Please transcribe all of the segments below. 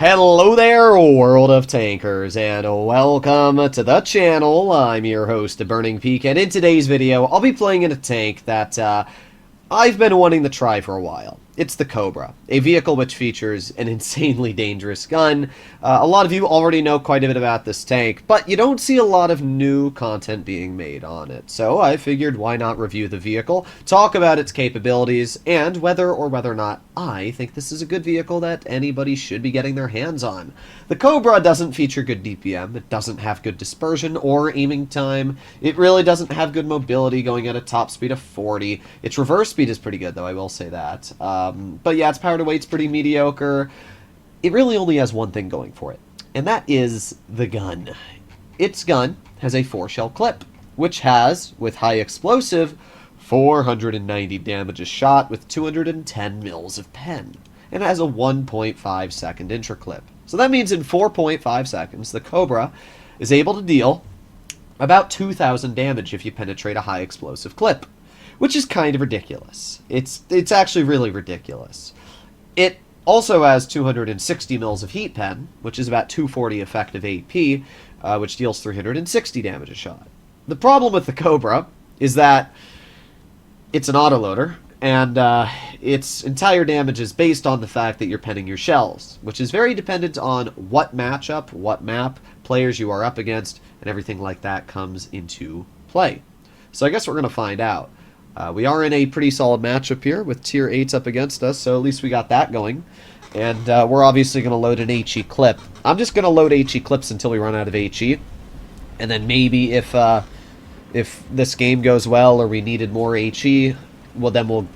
Hello there, world of tankers, and welcome to the channel. I'm your host, Burning Peak, and in today's video, I'll be playing in a tank that I've been wanting to try for a while. It's the Cobra, a vehicle which features an insanely dangerous gun. A lot of you already know quite a bit about this tank, but you don't see a lot of new content being made on it. So I figured why not review the vehicle, talk about its capabilities, and whether or not I think this is a good vehicle that anybody should be getting their hands on. The Cobra doesn't feature good DPM, it doesn't have good dispersion or aiming time, it really doesn't have good mobility going at a top speed of 40. Its reverse speed is pretty good though, I will say that. But yeah, its power to weight's pretty mediocre. It really only has one thing going for it, and that is the gun. Its gun has a 4-shell clip, which has, with high explosive, 490 damage a shot with 210 mils of pen, and it has a 1.5 second intraclip. So that means in 4.5 seconds, the Cobra is able to deal about 2,000 damage if you penetrate a high explosive clip, which is kind of ridiculous. It's actually really ridiculous. It also has 260 mils of heat pen, which is about 240 effective AP, which deals 360 damage a shot. The problem with the Cobra is that it's an autoloader, and its entire damage is based on the fact that you're penning your shells, which is very dependent on what matchup, what map, players you are up against, and everything like that comes into play. So I guess we're going to find out. We are in a pretty solid matchup here with tier 8s up against us, so at least we got that going. And we're obviously going to load an HE clip. I'm just going to load HE clips until we run out of HE. And then maybe if this game goes well or we needed more HE, well then we'll,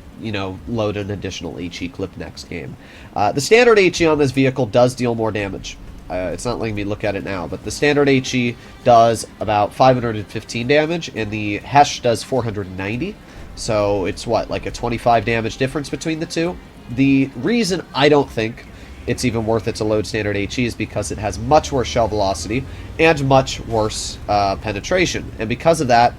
load an additional HE clip next game. The standard HE on this vehicle does deal more damage. It's not letting me look at it now, but the standard HE does about 515 damage, and the Hesh does 490. So it's what, like a 25 damage difference between the two? The reason I don't think it's even worth it to load standard HE is because it has much worse shell velocity and much worse penetration. And because of that,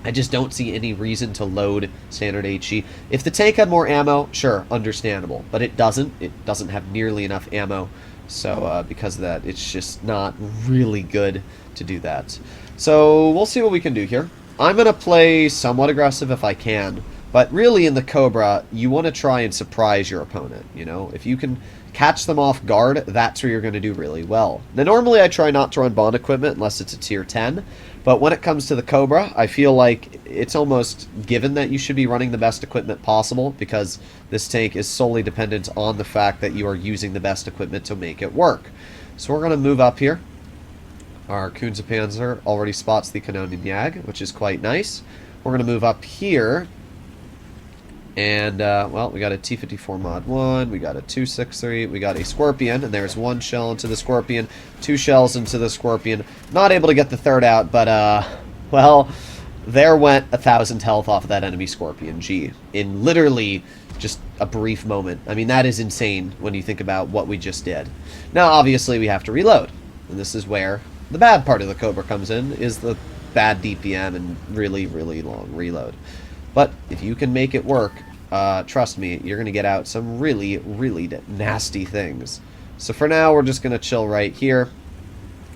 I just don't see any reason to load standard HE. If the tank had more ammo, sure, understandable. But it doesn't. It doesn't have nearly enough ammo. So because of that, it's just not really good to do that. So we'll see what we can do here. I'm going to play somewhat aggressive if I can, but really in the Cobra, you want to try and surprise your opponent, If you can catch them off guard, that's where you're going to do really well. Now, normally I try not to run bond equipment unless it's a tier 10, but when it comes to the Cobra, I feel like it's almost given that you should be running the best equipment possible because this tank is solely dependent on the fact that you are using the best equipment to make it work. So we're going to move up here. Our Kunze-Panzer already spots the Canonian Jag, which is quite nice. We're going to move up here. And, well, we got a T-54 Mod 1, we got a 263, we got a Scorpion, and there's one shell into the Scorpion, 2 shells into the Scorpion. Not able to get the third out, but, well, there went 1,000 health off of that enemy Scorpion G in literally just a brief moment. I mean, that is insane when you think about what we just did. Now, obviously, we have to reload, and this is where the bad part of the Cobra comes in, is the bad DPM and really, really long reload. But if you can make it work, trust me, you're going to get out some really, really nasty things. So for now, we're just going to chill right here,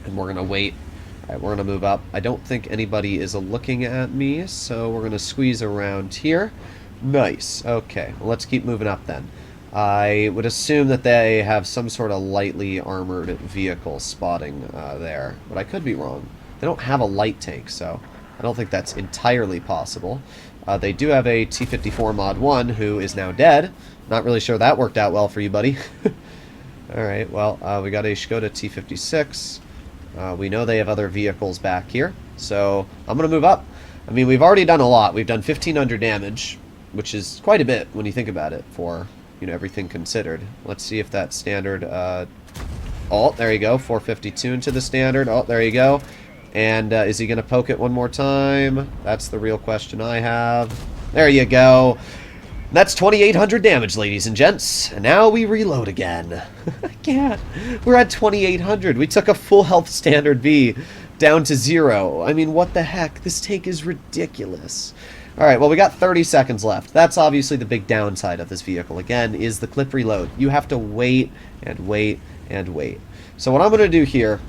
and we're going to wait. All right, we're going to move up. I don't think anybody is looking at me, so we're going to squeeze around here. Nice. Okay, well, let's keep moving up then. I would assume that they have some sort of lightly armored vehicle spotting there, but I could be wrong. They don't have a light tank, so I don't think that's entirely possible. They do have a T-54 Mod 1 who is now dead. Not really sure that worked out well for you, buddy. Alright, well, we got a Skoda T-56. We know they have other vehicles back here, so I'm going to move up. I mean, we've already done a lot. We've done 1,500 damage, which is quite a bit when you think about it for, everything considered. Let's see if that standard... oh, there you go. 452 into the standard. Oh, there you go. And is he going to poke it one more time? That's the real question I have. There you go. That's 2,800 damage, ladies and gents. And now we reload again. I can't. We're at 2,800. We took a full health standard V down to 0. I mean, what the heck? This tank is ridiculous. Alright, well, we got 30 seconds left. That's obviously the big downside of this vehicle, again, is the clip reload. You have to wait and wait and wait. So what I'm going to do here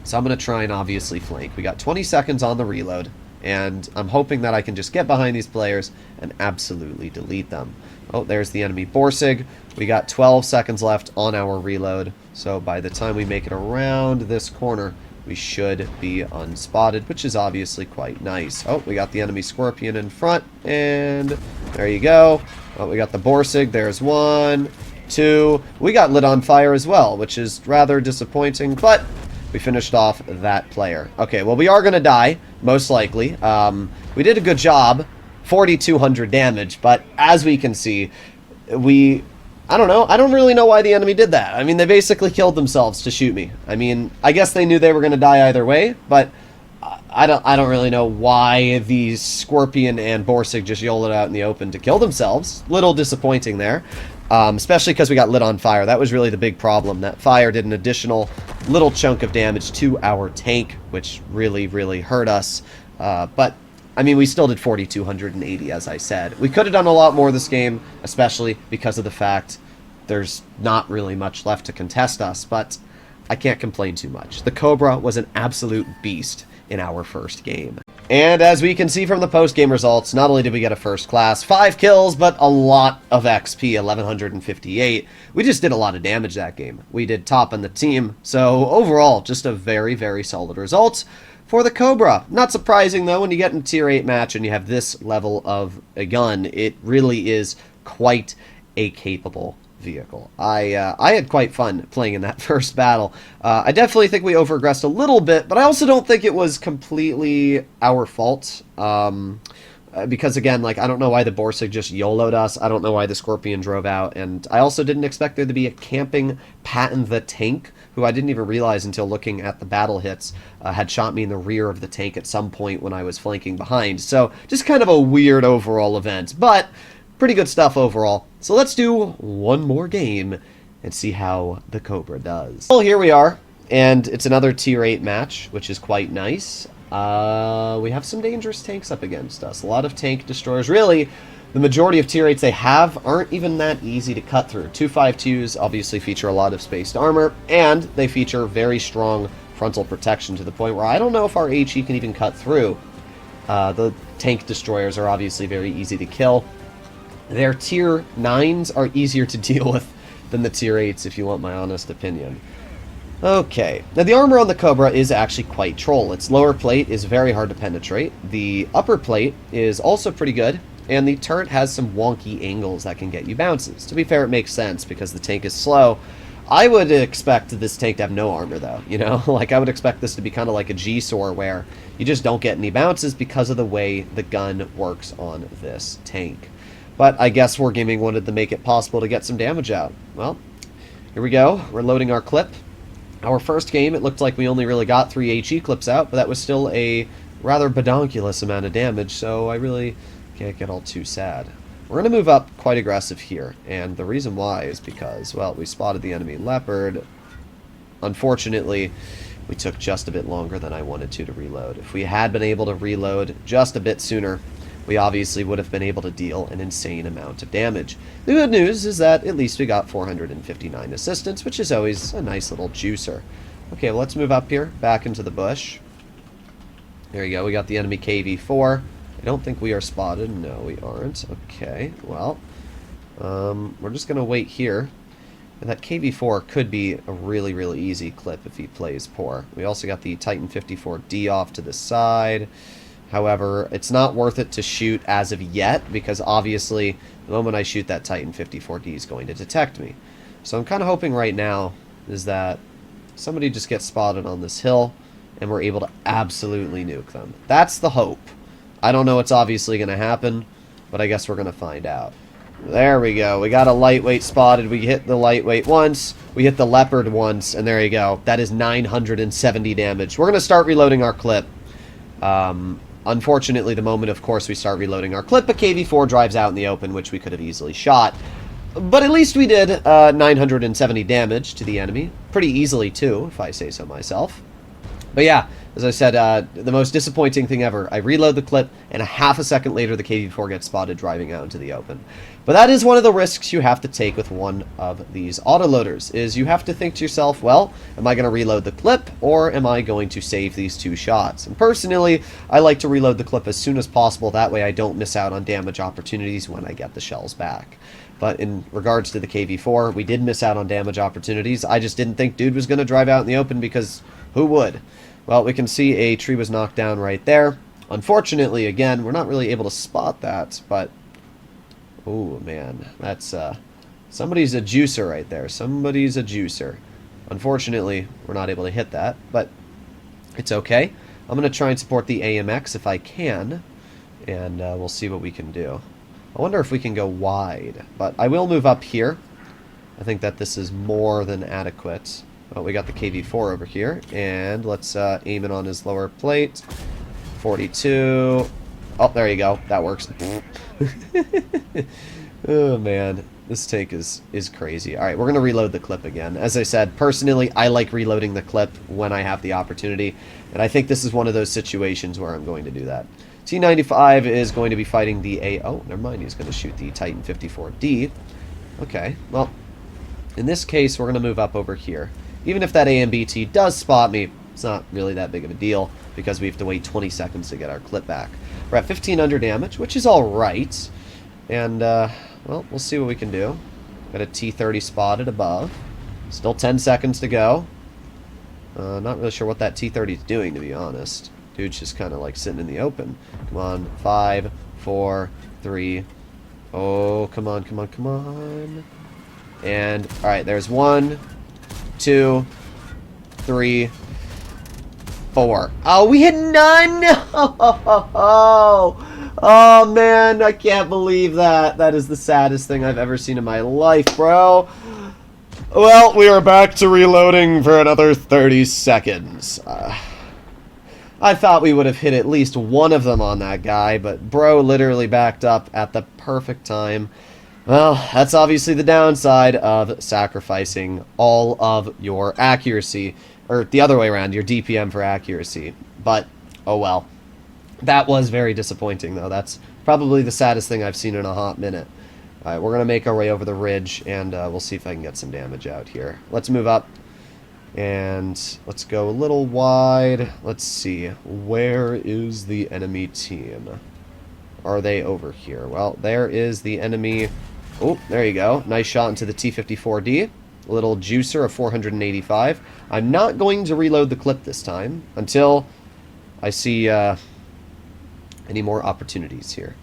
is I'm going to try and obviously flank. We got 20 seconds on the reload, and I'm hoping that I can just get behind these players and absolutely delete them. Oh, there's the enemy Borsig. We got 12 seconds left on our reload, so by the time we make it around this corner, we should be unspotted, which is obviously quite nice. Oh, we got the enemy Scorpion in front, and there you go. Oh, we got the Borsig. There's 1, 2. We got lit on fire as well, which is rather disappointing, but we finished off that player. Okay, well, we are going to die, most likely. We did a good job, 4,200 damage, but as we can see, I don't know. I don't really know why the enemy did that. I mean, they basically killed themselves to shoot me. I mean, I guess they knew they were going to die either way, but I don't really know why the Scorpion and Borsig just YOLO'd out in the open to kill themselves. Little disappointing there, especially because we got lit on fire. That was really the big problem. That fire did an additional little chunk of damage to our tank, which really, really hurt us. But I mean, we still did 4,280, as I said. We could have done a lot more this game, especially because of the fact there's not really much left to contest us, but I can't complain too much. The Cobra was an absolute beast in our first game. And as we can see from the post-game results, not only did we get a first class, 5 kills, but a lot of XP, 1,158. We just did a lot of damage that game. We did top on the team, so overall, just a very, very solid result for the Cobra. Not surprising, though, when you get in a Tier 8 match and you have this level of a gun, it really is quite a capable vehicle. I had quite fun playing in that first battle. I definitely think we over-aggressed a little bit, but I also don't think it was completely our fault. Because, again, like, I don't know why the Borsig just YOLO'd us. I don't know why the Scorpion drove out. And I also didn't expect there to be a camping Patton the Tank, who I didn't even realize until looking at the battle hits, had shot me in the rear of the tank at some point when I was flanking behind. So, just kind of a weird overall event, but pretty good stuff overall. So let's do one more game and see how the Cobra does. Well, here we are, and it's another Tier 8 match, which is quite nice. We have some dangerous tanks up against us. A lot of tank destroyers. Really, the majority of Tier 8s they have aren't even that easy to cut through. 252s obviously feature a lot of spaced armor, and they feature very strong frontal protection to the point where I don't know if our HE can even cut through. The tank destroyers are obviously very easy to kill. Their Tier 9s are easier to deal with than the Tier 8s, if you want my honest opinion. Okay, now the armor on the Cobra is actually quite troll. Its lower plate is very hard to penetrate. The upper plate is also pretty good, and the turret has some wonky angles that can get you bounces. To be fair, it makes sense because the tank is slow. I would expect this tank to have no armor, though, you know? Like, I would expect this to be kind of like a G-Sor, where you just don't get any bounces because of the way the gun works on this tank. But I guess Wargaming wanted to make it possible to get some damage out. Well, here we go. We're loading our clip. Our first game, it looked like we only really got 3 HE clips out, but that was still a rather bedonkulous amount of damage, so I really can't get all too sad. We're going to move up quite aggressive here, and the reason why is because, well, we spotted the enemy Leopard. Unfortunately, we took just a bit longer than I wanted to reload. If we had been able to reload just a bit sooner, we obviously would have been able to deal an insane amount of damage. The good news is that at least we got 459 assistance, which is always a nice little juicer. Okay, well, let's move up here, back into the bush. There you go, we got the enemy KV-4. I don't think we are spotted. No, we aren't. Okay, well, we're just going to wait here. And that KV-4 could be a really, really easy clip if he plays poor. We also got the Titan 54D off to the side. However, it's not worth it to shoot as of yet, because obviously the moment I shoot that Titan 54D is going to detect me. So I'm kind of hoping right now is that somebody just gets spotted on this hill and we're able to absolutely nuke them. That's the hope. I don't know what's obviously going to happen, but I guess we're going to find out. There we go. We got a lightweight spotted. We hit the lightweight once. We hit the Leopard once, and there you go. That is 970 damage. We're going to start reloading our clip. Unfortunately, the moment, of course, we start reloading our clip, a KV-4 drives out in the open, which we could have easily shot. But at least we did 970 damage to the enemy. Pretty easily, too, if I say so myself. But yeah, as I said, the most disappointing thing ever. I reload the clip, and a half a second later, the KV-4 gets spotted driving out into the open. But that is one of the risks you have to take with one of these autoloaders, is you have to think to yourself, well, am I going to reload the clip, or am I going to save these 2 shots? And personally, I like to reload the clip as soon as possible. That way I don't miss out on damage opportunities when I get the shells back. But in regards to the KV-4, we did miss out on damage opportunities. I just didn't think dude was going to drive out in the open, because who would? Well, we can see a tree was knocked down right there. Unfortunately, again, we're not really able to spot that, but... oh, man. That's, somebody's a juicer right there. Somebody's a juicer. Unfortunately, we're not able to hit that, but it's okay. I'm going to try and support the AMX if I can, and we'll see what we can do. I wonder if we can go wide, but I will move up here. I think that this is more than adequate. Well, we got the KV-4 over here, and let's aim it on his lower plate. 42. Oh, there you go. That works. Oh, man. This tank is crazy. Alright, we're going to reload the clip again. As I said, personally, I like reloading the clip when I have the opportunity, and I think this is one of those situations where I'm going to do that. T95 is going to be fighting the A... oh, never mind. He's going to shoot the Titan 54D. Okay, well, in this case, we're going to move up over here. Even if that AMBT does spot me, it's not really that big of a deal, because we have to wait 20 seconds to get our clip back. We're at 1500 damage, which is alright. And, well, we'll see what we can do. Got a T30 spotted above. Still 10 seconds to go. Not really sure what that T30 is doing, to be honest. Dude's just kind of like sitting in the open. Come on. 5, 4, 3. Oh, come on, come on, come on. And, alright, there's 1, 2, 3, 4. Oh, we hit none! Oh, man, I can't believe that. That is the saddest thing I've ever seen in my life, bro. Well, we are back to reloading for another 30 seconds. I thought we would have hit at least one of them on that guy, but bro literally backed up at the perfect time. Well, that's obviously the downside of sacrificing all of your accuracy, or the other way around, your DPM for accuracy. But, oh well. That was very disappointing, though. That's probably the saddest thing I've seen in a hot minute. Alright, we're going to make our way over the ridge, and we'll see if I can get some damage out here. Let's move up, and let's go a little wide. Let's see. Where is the enemy team? Are they over here? Well, there is the enemy... oh, there you go. Nice shot into the T-54D. A little juicer of 485. I'm not going to reload the clip this time until I see any more opportunities here.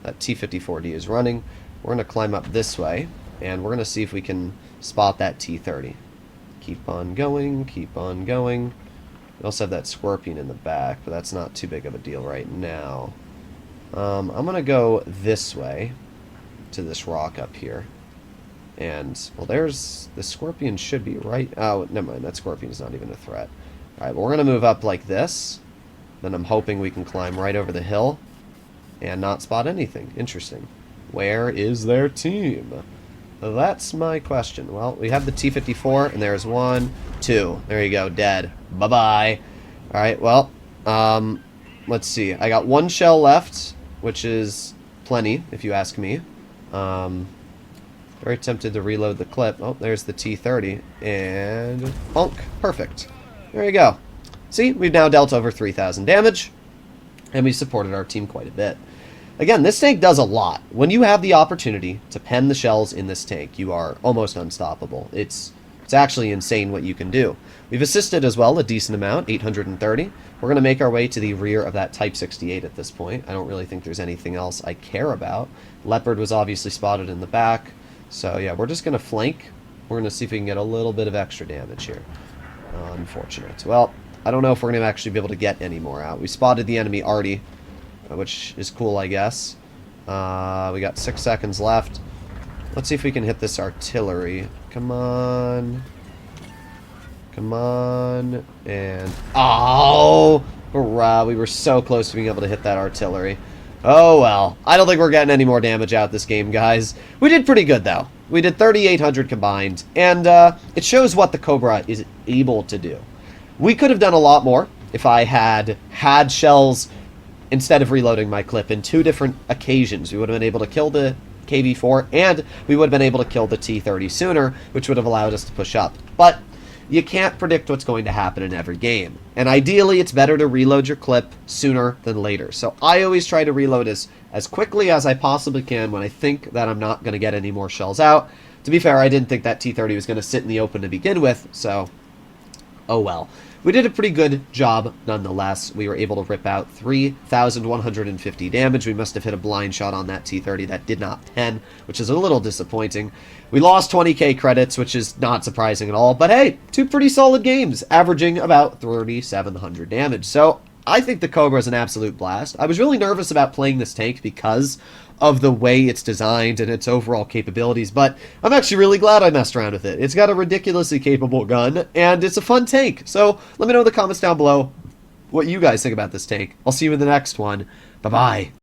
That T-54D is running. We're going to climb up this way, and we're going to see if we can spot that T-30. Keep on going, keep on going. We also have that Scorpion in the back, but that's not too big of a deal right now. I'm going to go this way to this rock up here. And, well, there's... the Scorpion should be right... oh, never mind. That Scorpion is not even a threat. Alright, well, we're going to move up like this. Then I'm hoping we can climb right over the hill and not spot anything. Interesting. Where is their team? That's my question. Well, we have the T-54, and there's 1, 2. There you go, dead. Bye-bye. Alright, well, let's see. I got 1 shell left, which is plenty, if you ask me. Very tempted to reload the clip. Oh, there's the T-30, and bonk. Perfect. There you go. See, we've now dealt over 3,000 damage, and we supported our team quite a bit. Again, this tank does a lot. When you have the opportunity to pen the shells in this tank, you are almost unstoppable. It's actually insane what you can do. We've assisted as well a decent amount, 830. We're going to make our way to the rear of that Type 68 at this point. I don't really think there's anything else I care about. Leopard was obviously spotted in the back. So yeah, we're just going to flank. We're going to see if we can get a little bit of extra damage here. Unfortunate. Well, I don't know if we're going to actually be able to get any more out. We spotted the enemy already, which is cool, I guess. We got 6 seconds left. Let's see if we can hit this artillery. Come on. Come on. And... oh! Hurrah, we were so close to being able to hit that artillery. Oh, well. I don't think we're getting any more damage out this game, guys. We did pretty good, though. We did 3,800 combined. And it shows what the Cobra is able to do. We could have done a lot more if I had shells instead of reloading my clip in 2 different occasions. We would have been able to kill the KV-4, and we would have been able to kill the T-30 sooner, which would have allowed us to push up. But you can't predict what's going to happen in every game. And ideally, it's better to reload your clip sooner than later. So I always try to reload as quickly as I possibly can when I think that I'm not going to get any more shells out. To be fair, I didn't think that T-30 was going to sit in the open to begin with, so oh well. We did a pretty good job nonetheless. We were able to rip out 3,150 damage. We must have hit a blind shot on that T-30 that did not pen, which is a little disappointing. We lost 20k credits, which is not surprising at all. But hey, 2 pretty solid games, averaging about 3,700 damage. So I think the Cobra is an absolute blast. I was really nervous about playing this tank because of the way it's designed and its overall capabilities, but I'm actually really glad I messed around with it. It's got a ridiculously capable gun, and it's a fun tank. So let me know in the comments down below what you guys think about this tank. I'll see you in the next one. Bye-bye.